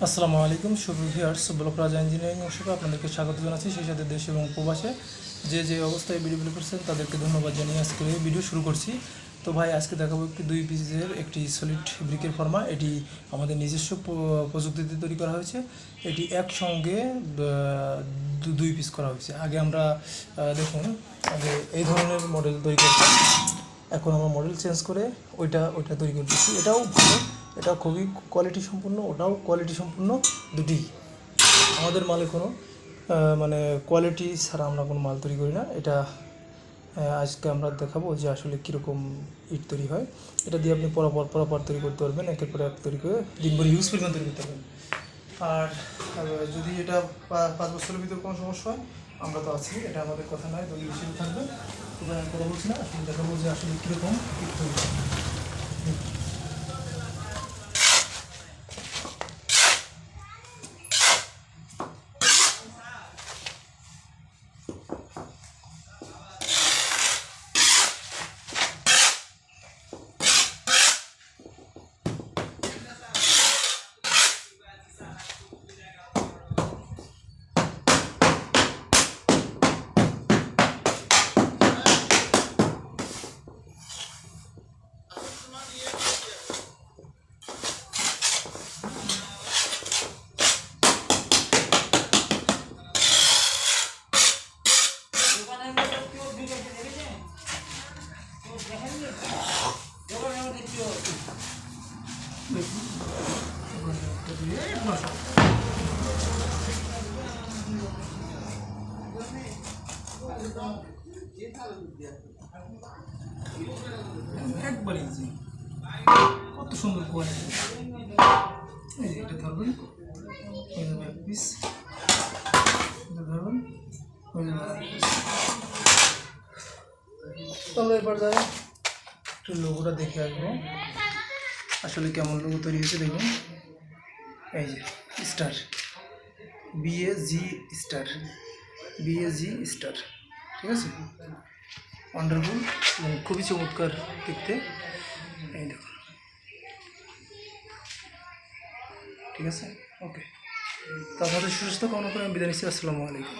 আসসালামু আলাইকুম viewers, block রাজা ইঞ্জিনিয়ারিং ওয়ার্কশপে আপনাদেরকে স্বাগত জানাচ্ছি। সেই সাথে দেশ এবং প্রবাসে যে অবস্থায় ভিডিওগুলো করছেন তাদেরকে ধন্যবাদ জানিয়ে আজকে ভিডিও শুরু করছি। তো ভাই, আজকে দেখাবো একটি 2 পিসের একটি সলিড ব্রিকের ফর্মা। এটি আমাদের নিজস্ব প্রযুক্তিতে তৈরি করা হয়েছে। এটি একসঙ্গে 2 পিস করা হয়েছে। আগে আমরা দেখুন, আগে এই ধরনের মডেল তৈরি করতাম, এখন আমরা মডেল চেঞ্জ করে ওইটা তৈরি করতেছি। এটাও ভালো, এটা খুবই কোয়ালিটি সম্পূর্ণ, ওটাও কোয়ালিটি সম্পূর্ণ। দুটি আমাদের মালে কোনো মানে কোয়ালিটি ছাড়া আমরা কোনো মাল তৈরি করি না। এটা আজকে আমরা দেখাবো যে আসলে কীরকম ইট তৈরি হয়। এটা দিয়ে আপনি পরপর তৈরি করতে পারবেন, একের পর এক তৈরি করে দিনভর ইউজ পরিমাণ তৈরি করতে পারবেন। আর যদি এটা 5 বছরের ভিতরে কোনো সমস্যা হয়, আমরা তো আছি, এটা আমাদের কথা নয়, দলিল হিসেবে থাকবে। তবে আমি কথা বলছি না, আসলে দেখাবো যে আসলে কীরকম ইট তৈরি হয়। একবার ইজি, কত সুন্দর কোয়ালিটি। এই যে এটা ধরবেন, হয়ে যাবে এক পিস। এটা ধরবেন, হয়ে যাবে এক পিস। তো আমরা এবার যাই একটু লোগোটা দেখে আসবো, আসলে কেমন লোগো তৈরি হয়েছে। দেখুন, এই যে star, BAG star, BAG star, ঠিক আছে। ওয়ান্ডারফুল এবং খুবই চমৎকার দেখতে। এই দেখুন, ঠিক আছে, ওকে। তো আপনাদের সুস্বাস্থ্য কামনা করে আমি বিদায় নিচ্ছি। আসসালামু আলাইকুম।